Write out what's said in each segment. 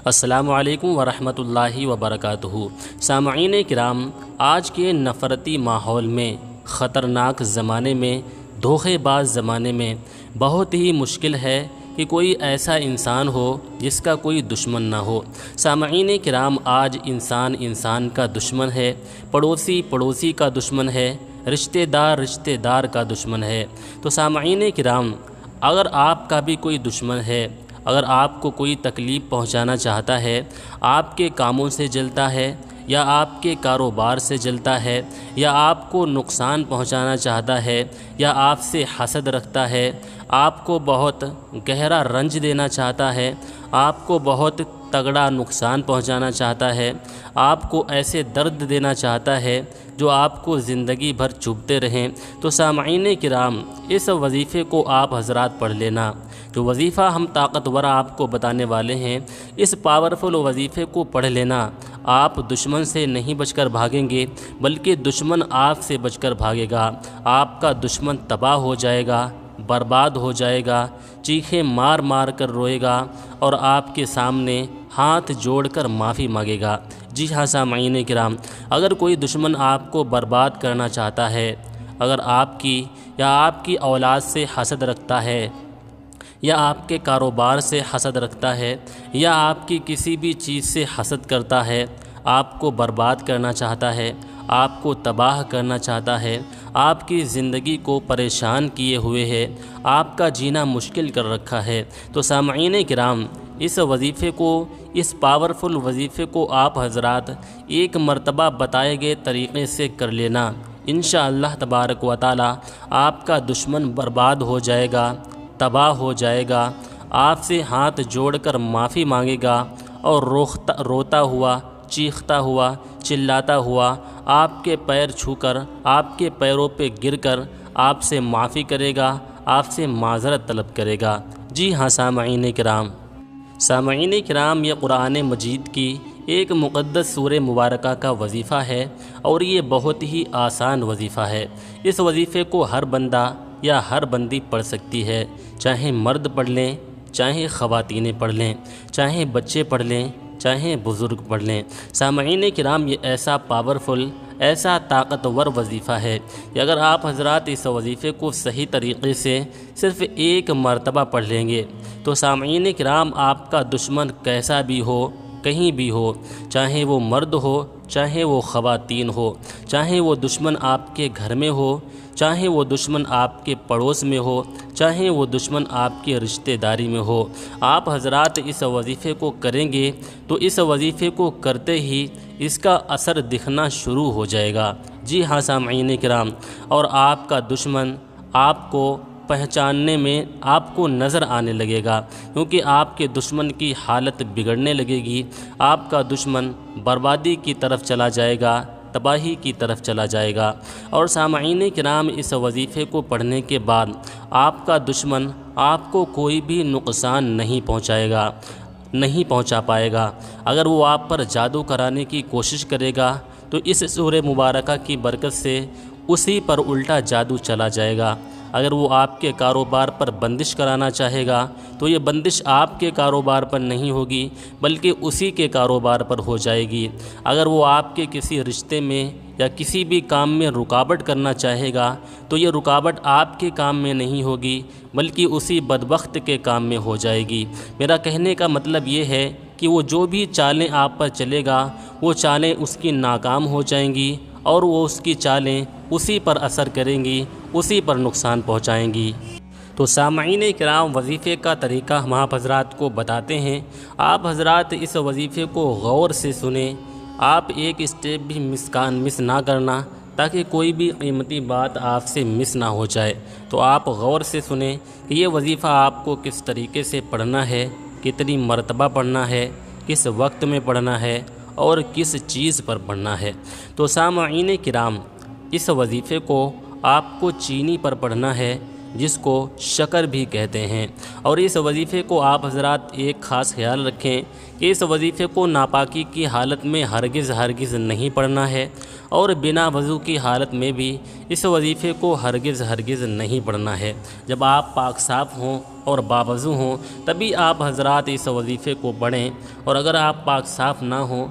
السلام علیکم ورحمۃ اللہ وبرکاتہ۔ سامعین کرام، آج کے نفرتی ماحول میں، خطرناک زمانے میں، دھوخے باز زمانے میں بہت ہی مشکل ہے کہ کوئی ایسا انسان ہو جس کا کوئی دشمن نہ ہو۔ سامعین کرام، آج انسان کا دشمن ہے، پڑوسی پڑوسی کا دشمن ہے، رشتہ دار کا دشمن ہے۔ تو سامعین کرام، اگر آپ کا بھی کوئی دشمن ہے، اگر آپ کو کوئی تکلیف پہنچانا چاہتا ہے، آپ کے کاموں سے جلتا ہے یا آپ کے کاروبار سے جلتا ہے، یا آپ کو نقصان پہنچانا چاہتا ہے، یا آپ سے حسد رکھتا ہے، آپ کو بہت گہرا رنج دینا چاہتا ہے، آپ کو بہت تگڑا نقصان پہنچانا چاہتا ہے، آپ کو ایسے درد دینا چاہتا ہے جو آپ کو زندگی بھر چبھتے رہیں، تو سامعین کرام، اس وظیفے کو آپ حضرات پڑھ لینا۔ جو وظیفہ ہم طاقتور آپ کو بتانے والے ہیں، اس پاورفل وظیفے کو پڑھ لینا۔ آپ دشمن سے نہیں بچ کر بھاگیں گے، بلکہ دشمن آپ سے بچ کر بھاگے گا۔ آپ کا دشمن تباہ ہو جائے گا، برباد ہو جائے گا، چیخیں مار مار کر روئے گا، اور آپ کے سامنے ہاتھ جوڑ کر معافی مانگے گا۔ جی ہاں سامعین کرام، اگر کوئی دشمن آپ کو برباد کرنا چاہتا ہے، اگر آپ کی یا آپ کی اولاد سے حسد رکھتا ہے، یا آپ کے کاروبار سے حسد رکھتا ہے، یا آپ کی کسی بھی چیز سے حسد کرتا ہے، آپ کو برباد کرنا چاہتا ہے، آپ کو تباہ کرنا چاہتا ہے، آپ کی زندگی کو پریشان کیے ہوئے ہے، آپ کا جینا مشکل کر رکھا ہے، تو سامعین کرام، اس وظیفے کو، اس پاورفل وظیفے کو آپ حضرات ایک مرتبہ بتائے گئے طریقے سے کر لینا۔ انشاءاللہ تبارک و تعالی آپ کا دشمن برباد ہو جائے گا، تباہ ہو جائے گا، آپ سے ہاتھ جوڑ کر معافی مانگے گا، اور روتا ہوا، چیختا ہوا، چلاتا ہوا، آپ کے پیر چھو کر، آپ کے پیروں پہ گر کر آپ سے معافی کرے گا، آپ سے معذرت طلب کرے گا۔ جی ہاں سامعین کرام، یہ قرآن مجید کی ایک مقدس سورہ مبارکہ کا وظیفہ ہے، اور یہ بہت ہی آسان وظیفہ ہے۔ اس وظیفے کو ہر بندہ یا ہر بندی پڑھ سکتی ہے، چاہے مرد پڑھ لیں، چاہے خواتینیں پڑھ لیں، چاہے بچے پڑھ لیں، چاہے بزرگ پڑھ لیں۔ سامعین کرام، یہ ایسا پاورفل، ایسا طاقتور وظیفہ ہے کہ اگر آپ حضرات اس وظیفے کو صحیح طریقے سے صرف ایک مرتبہ پڑھ لیں گے، تو سامعین کرام، آپ کا دشمن کیسا بھی ہو، کہیں بھی ہو، چاہے وہ مرد ہو، چاہے وہ خواتین ہو، چاہے وہ دشمن آپ کے گھر میں ہو، چاہے وہ دشمن آپ کے پڑوس میں ہو، چاہے وہ دشمن آپ کے رشتہ داری میں ہو، آپ حضرات اس وظیفے کو کریں گے تو اس وظیفے کو کرتے ہی اس کا اثر دکھنا شروع ہو جائے گا۔ جی ہاں سامعین کرام، اور آپ کا دشمن آپ کو پہچاننے میں آپ کو نظر آنے لگے گا، کیونکہ آپ کے دشمن کی حالت بگڑنے لگے گی، آپ کا دشمن بربادی کی طرف چلا جائے گا، تباہی کی طرف چلا جائے گا۔ اور سامعین کرام، اس وظیفے کو پڑھنے کے بعد آپ کا دشمن آپ کو کوئی بھی نقصان نہیں پہنچا پائے گا۔ اگر وہ آپ پر جادو کرانے کی کوشش کرے گا تو اس سورہ مبارکہ کی برکت سے اسی پر الٹا جادو چلا جائے گا۔ اگر وہ آپ کے کاروبار پر بندش کرانا چاہے گا تو یہ بندش آپ کے کاروبار پر نہیں ہوگی، بلکہ اسی کے کاروبار پر ہو جائے گی۔ اگر وہ آپ کے کسی رشتے میں یا کسی بھی کام میں رکاوٹ کرنا چاہے گا تو یہ رکاوٹ آپ کے کام میں نہیں ہوگی، بلکہ اسی بدبخت کے کام میں ہو جائے گی۔ میرا کہنے کا مطلب یہ ہے کہ وہ جو بھی چالیں آپ پر چلے گا، وہ چالیں اس کی ناکام ہو جائیں گی، اور وہ اس کی چالیں اسی پر اثر کریں گی، اسی پر نقصان پہنچائیں گی۔ تو سامعین کرام، وظیفے کا طریقہ ہم آپ حضرات کو بتاتے ہیں۔ آپ حضرات اس وظیفے کو غور سے سنیں، آپ ایک اسٹیپ بھی مس نہ کرنا، تاکہ کوئی بھی قیمتی بات آپ سے مس نہ ہو جائے۔ تو آپ غور سے سنیں کہ یہ وظیفہ آپ کو کس طریقے سے پڑھنا ہے، کتنی مرتبہ پڑھنا ہے، کس وقت میں پڑھنا ہے، اور کس چیز پر پڑھنا ہے۔ تو سامعین کرام، اس وظیفے کو آپ کو چینی پر پڑھنا ہے، جس کو شکر بھی کہتے ہیں۔ اور اس وظیفے کو آپ حضرات ایک خاص خیال رکھیں کہ اس وظیفے کو ناپاکی کی حالت میں ہرگز نہیں پڑھنا ہے، اور بنا وضو کی حالت میں بھی اس وظیفے کو ہرگز نہیں پڑھنا ہے۔ جب آپ پاک صاف ہوں اور باوضو ہوں تبھی آپ حضرات اس وظیفے کو پڑھیں، اور اگر آپ پاک صاف نہ ہوں،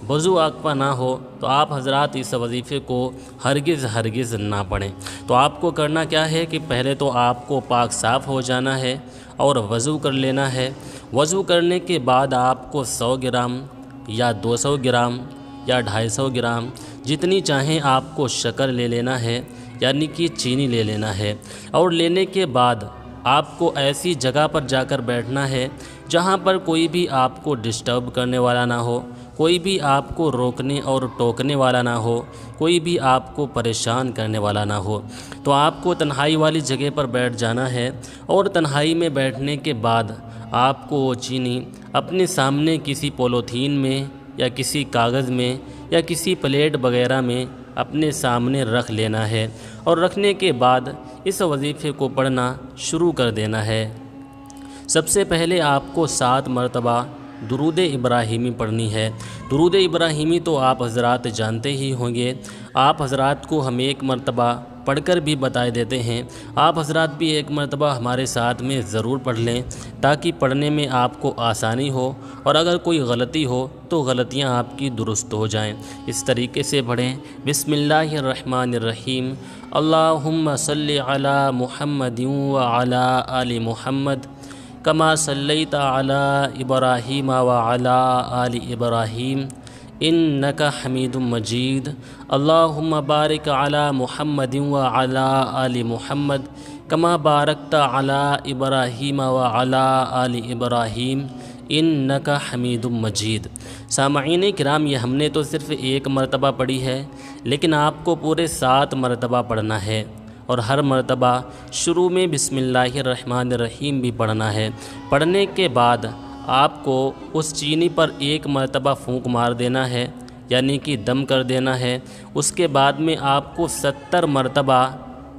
وضو آپ کا نہ ہو، تو آپ حضرات اس وظیفے کو ہرگز نہ پڑھیں۔ تو آپ کو کرنا کیا ہے کہ پہلے تو آپ کو پاک صاف ہو جانا ہے اور وضو کر لینا ہے۔ وضو کرنے کے بعد آپ کو 100 گرام یا 200 گرام یا 250 گرام جتنی چاہیں آپ کو شکر لے لینا ہے، یعنی کہ چینی لے لینا ہے، اور لینے کے بعد آپ کو ایسی جگہ پر جا کر بیٹھنا ہے جہاں پر کوئی بھی آپ کو ڈسٹرب کرنے والا نہ ہو، کوئی بھی آپ کو روکنے اور ٹوکنے والا نہ ہو، کوئی بھی آپ کو پریشان کرنے والا نہ ہو۔ تو آپ کو تنہائی والی جگہ پر بیٹھ جانا ہے، اور تنہائی میں بیٹھنے کے بعد آپ کو وہ چینی اپنے سامنے کسی پولیتھین میں یا کسی کاغذ میں یا کسی پلیٹ وغیرہ میں اپنے سامنے رکھ لینا ہے، اور رکھنے کے بعد اس وظیفے کو پڑھنا شروع کر دینا ہے۔ سب سے پہلے آپ کو 7 مرتبہ درود ابراہیمی پڑھنی ہے۔ درود ابراہیمی تو آپ حضرات جانتے ہی ہوں گے، آپ حضرات کو ہم ایک مرتبہ پڑھ کر بھی بتائے دیتے ہیں، آپ حضرات بھی ایک مرتبہ ہمارے ساتھ میں ضرور پڑھ لیں تاکہ پڑھنے میں آپ کو آسانی ہو، اور اگر کوئی غلطی ہو تو غلطیاں آپ کی درست ہو جائیں۔ اس طریقے سے پڑھیں: بسم اللہ الرحمن الرحیم، اللہم صلی علی محمد وعلی آل محمد کما صلیت علی ابراہیم وعلی آل ابراہیم انک حمید مجید، اللہم بارک علی محمد وعلی آل محمد کما بارکت علی ابراہیم وعلی آل ابراہیم انک حمید مجید۔ سامعین کرام، یہ ہم نے تو صرف ایک مرتبہ پڑھی ہے، لیکن آپ کو پورے 7 مرتبہ پڑھنا ہے، اور ہر مرتبہ شروع میں بسم اللہ الرحمن الرحیم بھی پڑھنا ہے۔ پڑھنے کے بعد آپ کو اس چینی پر ایک مرتبہ پھونک مار دینا ہے، یعنی کہ دم کر دینا ہے۔ اس کے بعد میں آپ کو 70 مرتبہ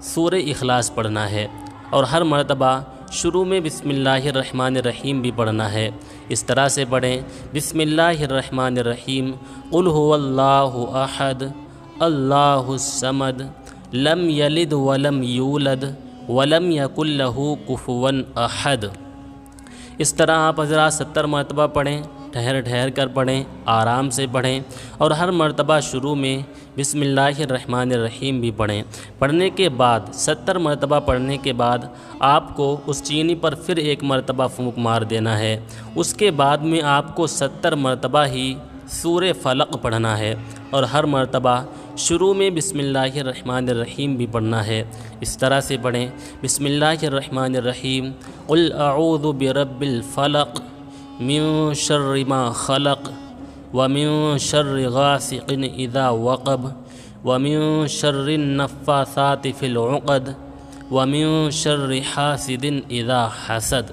سورہ اخلاص پڑھنا ہے، اور ہر مرتبہ شروع میں بسم اللہ الرحمن الرحیم بھی پڑھنا ہے۔ اس طرح سے پڑھیں: بسم اللہ الرحمن الرحیم، قل هو اللہ احد اللہ الصمد لم یلد ولم یولد ولم یکن لہ کفوا احد۔ اس طرح آپ حضرات 70 مرتبہ پڑھیں، ٹھہر کر پڑھیں، آرام سے پڑھیں، اور ہر مرتبہ شروع میں بسم اللہ الرحمن الرحیم بھی پڑھیں۔ پڑھنے کے بعد 70 مرتبہ پڑھنے کے بعد آپ کو اس چینی پر پھر ایک مرتبہ پھونک مار دینا ہے۔ اس کے بعد میں آپ کو 70 مرتبہ ہی سورہ فلق پڑھنا ہے، اور ہر مرتبہ شروع میں بسم اللہ الرحمن الرحیم بھی پڑھنا ہے۔ اس طرح سے پڑھیں: بسم اللہ الرحمن الرحیم، قل اعوذ برب الفلق من شر ما خلق ومن شر غاسق اذا وقب ومن شر النفاثات في العقد ومن شر حاسد اذا حسد۔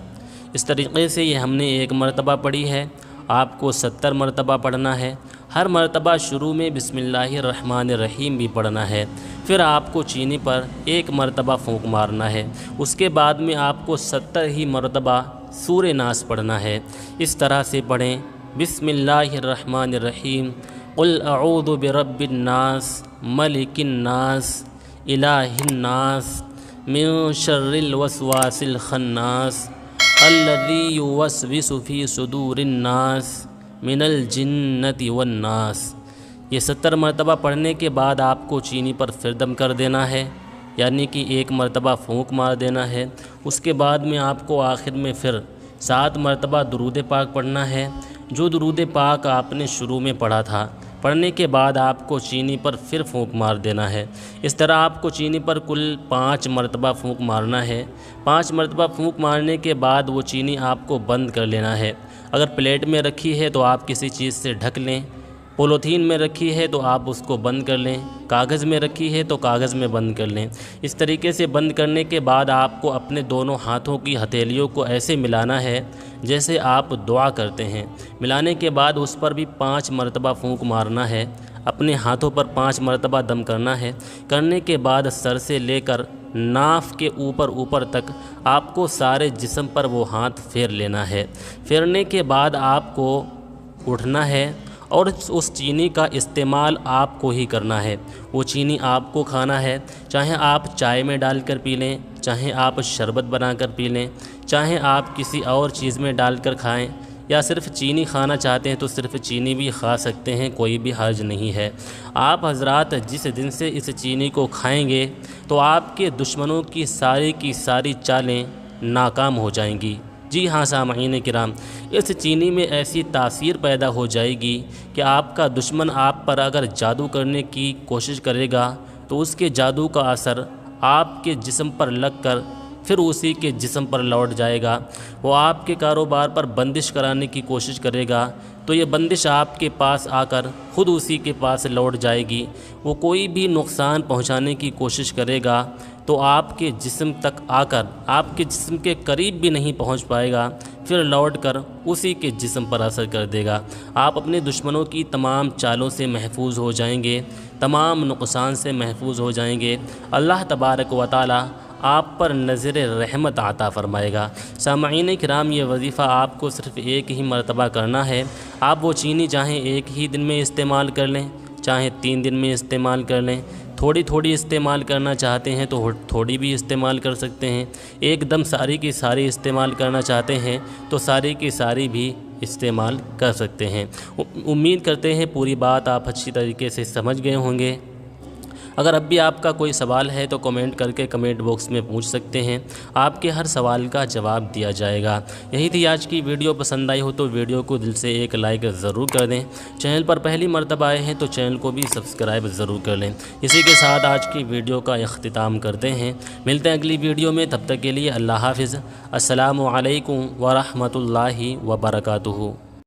اس طریقے سے یہ ہم نے ایک مرتبہ پڑھی ہے، آپ کو 70 مرتبہ پڑھنا ہے۔ ہر مرتبہ شروع میں بسم اللہ الرحمن الرحیم بھی پڑھنا ہے، پھر آپ کو چینی پر ایک مرتبہ پھونک مارنا ہے۔ اس کے بعد میں آپ کو 70 ہی مرتبہ سورہ ناس پڑھنا ہے۔ اس طرح سے پڑھیں: بسم اللہ الرحمن الرحیم، قل اعوذ برب الناس ملک الناس الہ الناس من شر الوسواس الخناس الذی یوسوس فی صدور الناس من الجنۃ والناس۔ یہ 70 مرتبہ پڑھنے کے بعد آپ کو چینی پر پھر دم کر دینا ہے، یعنی کہ ایک مرتبہ پھونک مار دینا ہے۔ اس کے بعد میں آپ کو آخر میں پھر 7 مرتبہ درود پاک پڑھنا ہے، جو درود پاک آپ نے شروع میں پڑھا تھا۔ پڑھنے کے بعد آپ کو چینی پر پھر پھونک مار دینا ہے۔ اس طرح آپ کو چینی پر کل 5 مرتبہ پھونک مارنا ہے۔ 5 مرتبہ پھونک مارنے کے بعد وہ چینی آپ کو بند کر لینا ہے۔ اگر پلیٹ میں رکھی ہے تو آپ کسی چیز سے ڈھک لیں، پولیتھین میں رکھی ہے تو آپ اس کو بند کر لیں، کاغذ میں رکھی ہے تو کاغذ میں بند کر لیں۔ اس طریقے سے بند کرنے کے بعد آپ کو اپنے دونوں ہاتھوں کی ہتھیلیوں کو ایسے ملانا ہے جیسے آپ دعا کرتے ہیں۔ ملانے کے بعد اس پر بھی 5 مرتبہ پھونک مارنا ہے، اپنے ہاتھوں پر 5 مرتبہ دم کرنا ہے۔ کرنے کے بعد سر سے لے کر ناف کے اوپر تک آپ کو سارے جسم پر وہ ہاتھ پھیر لینا ہے۔ پھیرنے کے بعد آپ کو اٹھنا ہے اور اس چینی کا استعمال آپ کو ہی کرنا ہے۔ وہ چینی آپ کو کھانا ہے، چاہے آپ چائے میں ڈال کر پی لیں، چاہے آپ شربت بنا کر پی لیں، چاہے آپ کسی اور چیز میں ڈال کر کھائیں، یا صرف چینی کھانا چاہتے ہیں تو صرف چینی بھی کھا سکتے ہیں، کوئی بھی حرج نہیں ہے۔ آپ حضرات جس دن سے اس چینی کو کھائیں گے تو آپ کے دشمنوں کی ساری چالیں ناکام ہو جائیں گی۔ جی ہاں سامعین کرام، اس چینی میں ایسی تاثیر پیدا ہو جائے گی کہ آپ کا دشمن آپ پر اگر جادو کرنے کی کوشش کرے گا تو اس کے جادو کا اثر آپ کے جسم پر لگ کر پھر اسی کے جسم پر لوٹ جائے گا۔ وہ آپ کے کاروبار پر بندش کرانے کی کوشش کرے گا تو یہ بندش آپ کے پاس آ کر خود اسی کے پاس لوٹ جائے گی۔ وہ کوئی بھی نقصان پہنچانے کی کوشش کرے گا تو آپ کے جسم تک آ کر آپ کے جسم کے قریب بھی نہیں پہنچ پائے گا، پھر لوٹ کر اسی کے جسم پر اثر کر دے گا۔ آپ اپنے دشمنوں کی تمام چالوں سے محفوظ ہو جائیں گے، تمام نقصان سے محفوظ ہو جائیں گے۔ اللہ تبارک و تعالی آپ پر نظر رحمت عطا فرمائے گا۔ سامعین کرام، یہ وظیفہ آپ کو صرف ایک ہی مرتبہ کرنا ہے۔ آپ وہ چینی چاہیں ایک ہی دن میں استعمال کر لیں، چاہے 3 دن میں استعمال کر لیں، تھوڑی استعمال کرنا چاہتے ہیں تو تھوڑی بھی استعمال کر سکتے ہیں، ایک دم ساری کی ساری استعمال کرنا چاہتے ہیں تو ساری کی ساری بھی استعمال کر سکتے ہیں۔ امید کرتے ہیں پوری بات آپ اچھی طریقے سے سمجھ گئے ہوں گے۔ اگر اب بھی آپ کا کوئی سوال ہے تو کمنٹ کر کے کمنٹ باکس میں پوچھ سکتے ہیں، آپ کے ہر سوال کا جواب دیا جائے گا۔ یہی تھی آج کی ویڈیو، پسند آئی ہو تو ویڈیو کو دل سے ایک لائک ضرور کر دیں، چینل پر پہلی مرتبہ آئے ہیں تو چینل کو بھی سبسکرائب ضرور کر لیں۔ اسی کے ساتھ آج کی ویڈیو کا اختتام کرتے ہیں، ملتے ہیں اگلی ویڈیو میں، تب تک کے لیے اللہ حافظ۔ السلام علیکم ورحمۃ اللہ وبرکاتہ۔